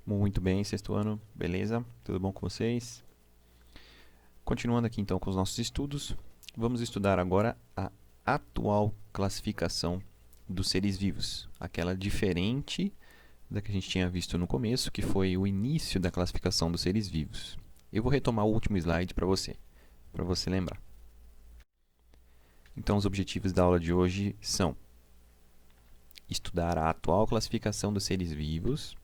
Muito bem, sexto ano, beleza? Tudo bom com vocês? Continuando aqui então com os nossos estudos, vamos estudar agora a atual classificação dos seres vivos, aquela diferente da que a gente tinha visto no começo, que foi o início da classificação dos seres vivos. Eu vou retomar o último slide para você lembrar. Então, os objetivos da aula de hoje são estudar a atual classificação dos seres vivos,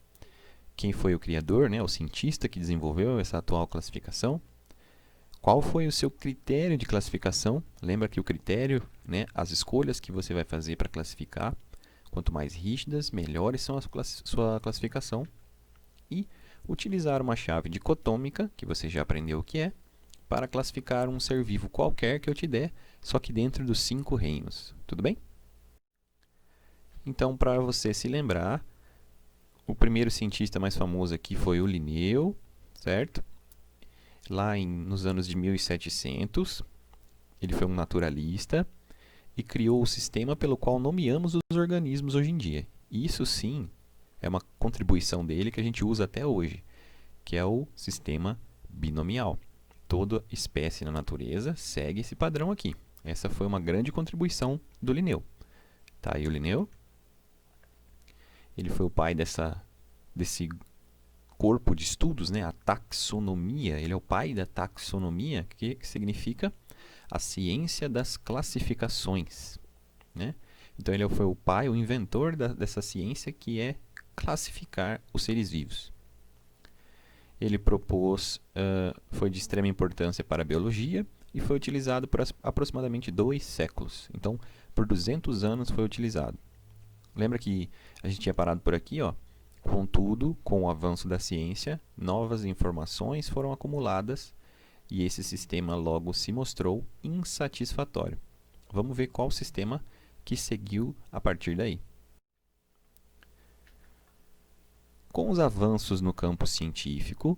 quem foi o criador, né, o cientista que desenvolveu essa atual classificação, qual foi o seu critério de classificação. Lembra que o critério, né, as escolhas que você vai fazer para classificar, quanto mais rígidas, melhores são a sua classificação. E utilizar uma chave dicotômica, que você já aprendeu o que é, para classificar um ser vivo qualquer que eu te der, só que dentro dos 5 reinos. Tudo bem? Então, para você se lembrar, o primeiro cientista mais famoso aqui foi o Linneu, certo? Lá nos anos de 1700, ele foi um naturalista e criou o sistema pelo qual nomeamos os organismos hoje em dia. Isso sim é uma contribuição dele que a gente usa até hoje, que é o sistema binomial. Toda espécie na natureza segue esse padrão aqui. Essa foi uma grande contribuição do Linneu. Tá aí o Linneu. Ele foi o pai desse corpo de estudos, né? A taxonomia. Ele é o pai da taxonomia, que significa a ciência das classificações, né? Então ele foi o pai, o inventor dessa ciência que é classificar os seres vivos. Ele propôs, foi de extrema importância para a biologia e foi utilizado por aproximadamente 2 séculos. Então, por 200 anos foi utilizado. Lembra que a gente tinha parado por aqui, ó? Contudo, com o avanço da ciência, novas informações foram acumuladas e esse sistema logo se mostrou insatisfatório. Vamos ver qual sistema que seguiu a partir daí. Com os avanços no campo científico,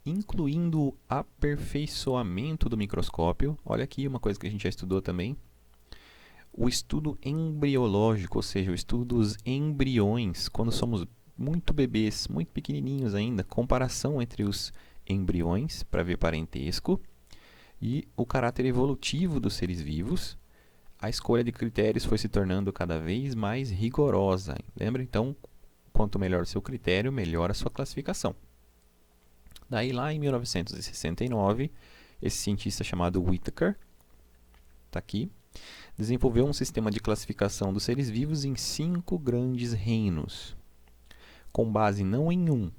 incluindo o aperfeiçoamento do microscópio, olha aqui uma coisa que a gente já estudou também, o estudo embriológico, ou seja, o estudo dos embriões, quando somos muito bebês, muito pequenininhos ainda, comparação entre os embriões para ver parentesco e o caráter evolutivo dos seres vivos. A escolha de critérios foi se tornando cada vez mais rigorosa. Lembra? Então, quanto melhor o seu critério, melhor a sua classificação. Daí, lá em 1969, esse cientista chamado Whittaker, está aqui, desenvolveu um sistema de classificação dos seres vivos em 5 grandes reinos, com base não em um,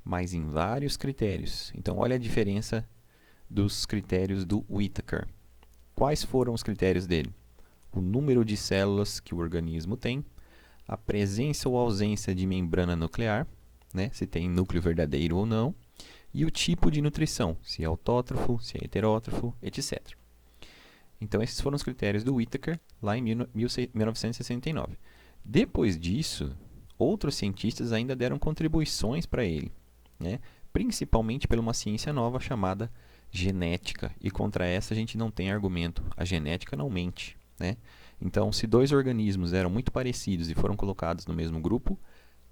mas em vários critérios. Então, olha a diferença dos critérios do Whittaker. Quais foram os critérios dele? O número de células que o organismo tem, a presença ou ausência de membrana nuclear, né, se tem núcleo verdadeiro ou não, e o tipo de nutrição, se é autótrofo, se é heterótrofo, etc. Então, esses foram os critérios do Whittaker, lá em 1969. Depois disso, outros cientistas ainda deram contribuições para ele, né? Principalmente por uma ciência nova chamada genética. E contra essa a gente não tem argumento. A genética não mente, né? Então, se 2 organismos eram muito parecidos e foram colocados no mesmo grupo,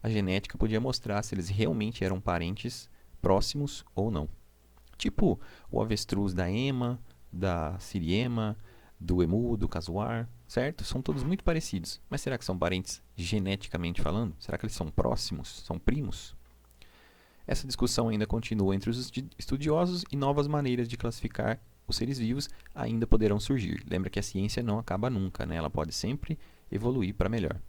a genética podia mostrar se eles realmente eram parentes próximos ou não. Tipo o avestruz da ema, da siriema, do emu, do casuar, certo? São todos muito parecidos. Mas será que são parentes geneticamente falando? Será que eles são próximos? São primos? Essa discussão ainda continua entre os estudiosos e novas maneiras de classificar os seres vivos ainda poderão surgir. Lembra que a ciência não acaba nunca, né? Ela pode sempre evoluir para melhor.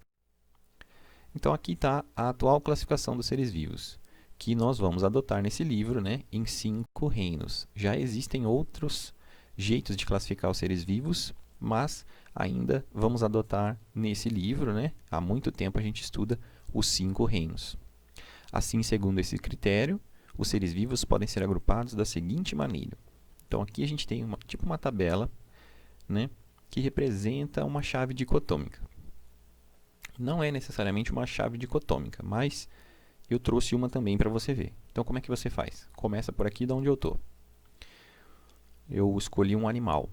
Então aqui está a atual classificação dos seres vivos, que nós vamos adotar nesse livro, né, em 5 reinos. Já existem outros jeitos de classificar os seres vivos, mas ainda vamos adotar nesse livro, né? Há muito tempo a gente estuda os 5 reinos. Assim, segundo esse critério, os seres vivos podem ser agrupados da seguinte maneira. Então aqui a gente tem tipo uma tabela, né, que representa uma chave dicotômica. Não é necessariamente uma chave dicotômica, mas eu trouxe uma também para você ver. Então como é que você faz? Começa por aqui de onde eu estou. Eu escolhi um animal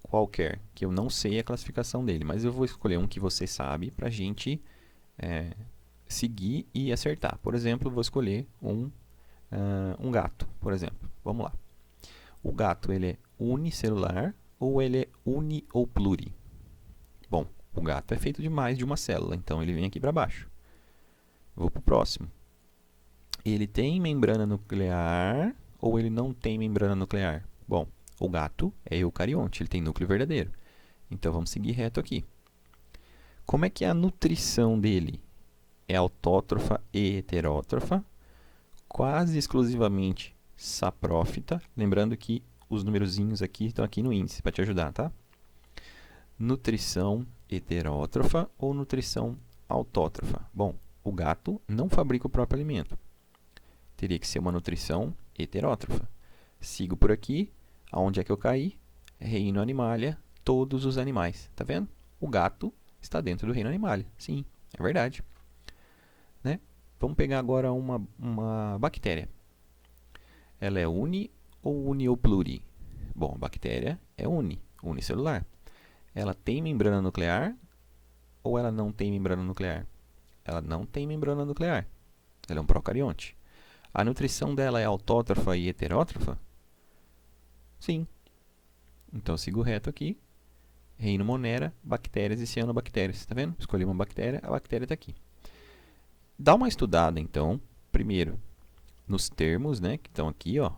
qualquer, que eu não sei a classificação dele, mas eu vou escolher um que você sabe para a gente seguir e acertar. Por exemplo, vou escolher um gato, por exemplo. Vamos lá. O gato, ele é unicelular ou ele é uni ou pluri? Bom, o gato é feito de mais de uma célula, então ele vem aqui para baixo. Vou para o próximo. Ele tem membrana nuclear ou ele não tem membrana nuclear? Bom, o gato é eucarionte, ele tem núcleo verdadeiro. Então vamos seguir reto aqui. Como é que é a nutrição dele? É autótrofa e heterótrofa, quase exclusivamente saprófita. Lembrando que os numerozinhos aqui estão aqui no índice para te ajudar, tá? Nutrição heterótrofa ou nutrição autótrofa? Bom, o gato não fabrica o próprio alimento. Teria que ser uma nutrição heterótrofa. Sigo por aqui. Aonde é que eu caí? Reino Animalia, todos os animais. Tá vendo? O gato está dentro do reino Animalia. Sim, é verdade. Né? Vamos pegar agora uma bactéria. Ela é uni ou uni ou pluri? Bom, a bactéria é unicelular. Ela tem membrana nuclear ou ela não tem membrana nuclear? Ela não tem membrana nuclear. Ela é um procarionte. A nutrição dela é autótrofa e heterótrofa? Sim. Então eu sigo reto aqui. Reino Monera, bactérias e cianobactérias. Está vendo? Escolhi uma bactéria, a bactéria está aqui. Dá uma estudada, então, primeiro, nos termos, né, que estão aqui, ó,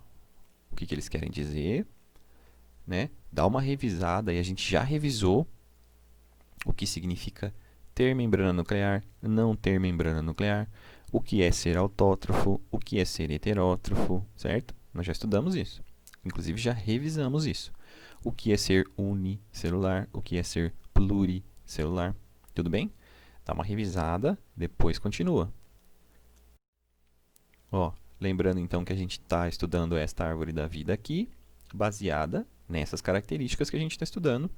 o que eles querem dizer, né? Dá uma revisada, e a gente já revisou o que significa ter membrana nuclear, não ter membrana nuclear, o que é ser autótrofo, o que é ser heterótrofo, certo? Nós já estudamos isso. Inclusive, já revisamos isso. O que é ser unicelular, o que é ser pluricelular. Tudo bem? Dá uma revisada, depois continua. Ó, lembrando então que a gente está estudando esta árvore da vida aqui, baseada nessas características que a gente está estudando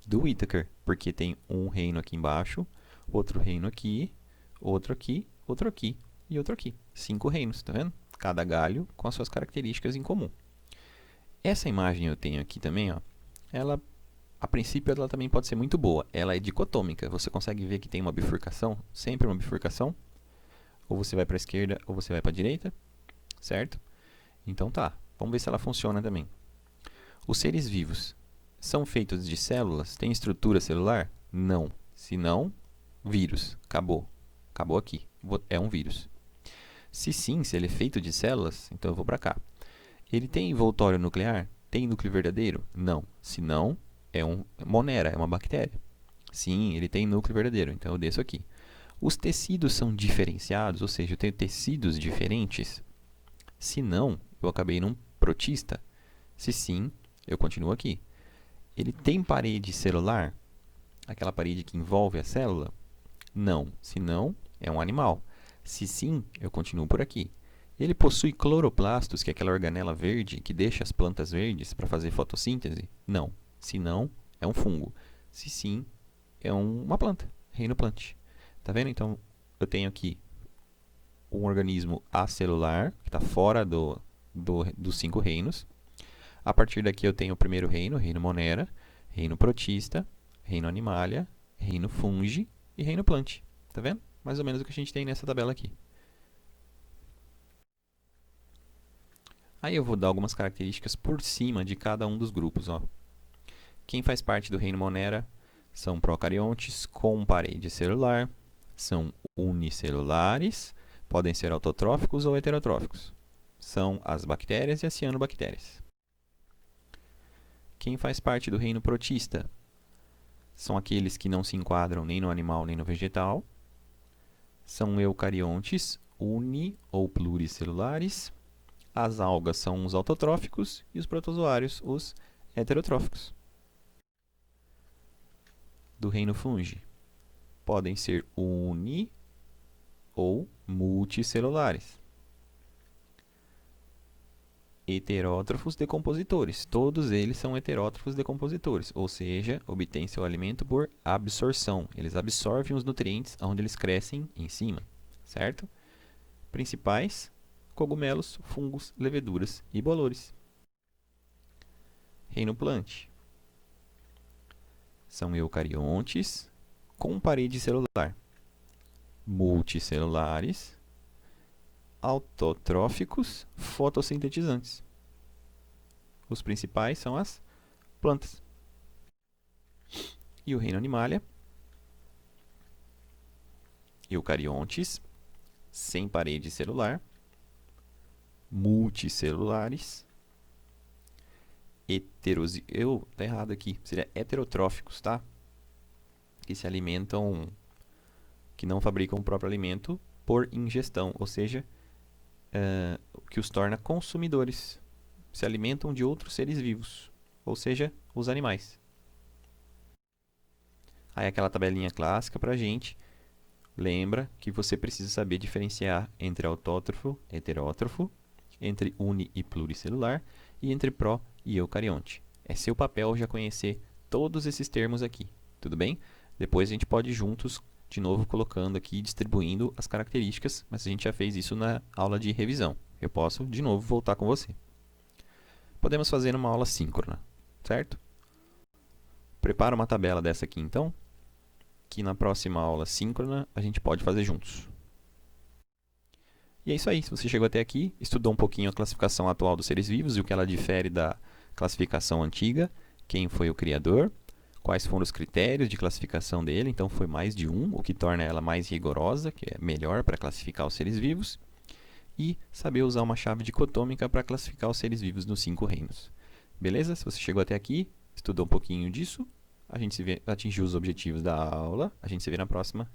do Whittaker, porque tem um reino aqui embaixo, outro reino aqui, outro aqui e outro aqui. 5 reinos, tá vendo? Cada galho com as suas características em comum. Essa imagem eu tenho aqui também, ó, ela, a princípio, ela também pode ser muito boa. Ela é dicotômica. Você consegue ver que tem uma bifurcação, sempre uma bifurcação. Ou você vai para a esquerda ou você vai para a direita, certo? Então tá, vamos ver se ela funciona também. Os seres vivos são feitos de células? Tem estrutura celular? Não. Se não, vírus. Acabou. Acabou aqui. É um vírus. Se sim, se ele é feito de células, então eu vou para cá. Ele tem envoltório nuclear? Tem núcleo verdadeiro? Não. Se não, é um monera, é uma bactéria. Sim, ele tem núcleo verdadeiro, então eu desço aqui. Os tecidos são diferenciados, ou seja, eu tenho tecidos diferentes? Se não, eu acabei num protista. Se sim, eu continuo aqui. Ele tem parede celular? Aquela parede que envolve a célula? Não. Se não, é um animal. Se sim, eu continuo por aqui. Ele possui cloroplastos, que é aquela organela verde que deixa as plantas verdes para fazer fotossíntese? Não. Se não, é um fungo. Se sim, é uma planta, reino plant. Tá vendo? Então, eu tenho aqui um organismo acelular, que está fora dos 5 reinos. A partir daqui eu tenho o primeiro reino, reino Monera, reino Protista, reino Animalia, reino Fungi e reino Plant. Tá vendo? Mais ou menos o que a gente tem nessa tabela aqui. Aí eu vou dar algumas características por cima de cada um dos grupos. Ó. Quem faz parte do reino Monera são procariontes com parede celular, são unicelulares, podem ser autotróficos ou heterotróficos. São as bactérias e as cianobactérias. Quem faz parte do reino protista são aqueles que não se enquadram nem no animal nem no vegetal. São eucariontes, uni ou pluricelulares. As algas são os autotróficos e os protozoários os heterotróficos. Do reino fungi, podem ser uni ou multicelulares. Heterótrofos decompositores. Todos eles são heterótrofos decompositores, ou seja, obtêm seu alimento por absorção. Eles absorvem os nutrientes onde eles crescem em cima, certo? Principais: cogumelos, fungos, leveduras e bolores. Reino plant. São eucariontes com parede celular. multicelulares, autotróficos, fotossintetizantes. Os principais são as plantas. E o reino Animalia, eucariontes, sem parede celular, multicelulares, tá errado aqui, seria heterotróficos, tá? Que se alimentam, que não fabricam o próprio alimento por ingestão, ou seja, o que os torna consumidores. Se alimentam de outros seres vivos, ou seja, os animais. Aí aquela tabelinha clássica pra gente. Lembra que você precisa saber diferenciar entre autótrofo e heterótrofo, entre uni e pluricelular e entre pró e eucarionte. É seu papel já conhecer todos esses termos aqui, tudo bem? Depois a gente pode ir juntos, de novo, colocando aqui, distribuindo as características, mas a gente já fez isso na aula de revisão. Eu posso, de novo, voltar com você. Podemos fazer uma aula síncrona, certo? Prepara uma tabela dessa aqui, então, que na próxima aula síncrona a gente pode fazer juntos. E é isso aí, se você chegou até aqui, estudou um pouquinho a classificação atual dos seres vivos e o que ela difere da classificação antiga, quem foi o criador, quais foram os critérios de classificação dele, então foi mais de um, o que torna ela mais rigorosa, que é melhor para classificar os seres vivos, e saber usar uma chave dicotômica para classificar os seres vivos nos 5 reinos. Beleza? Se você chegou até aqui, estudou um pouquinho disso, a gente atingiu os objetivos da aula, a gente se vê na próxima.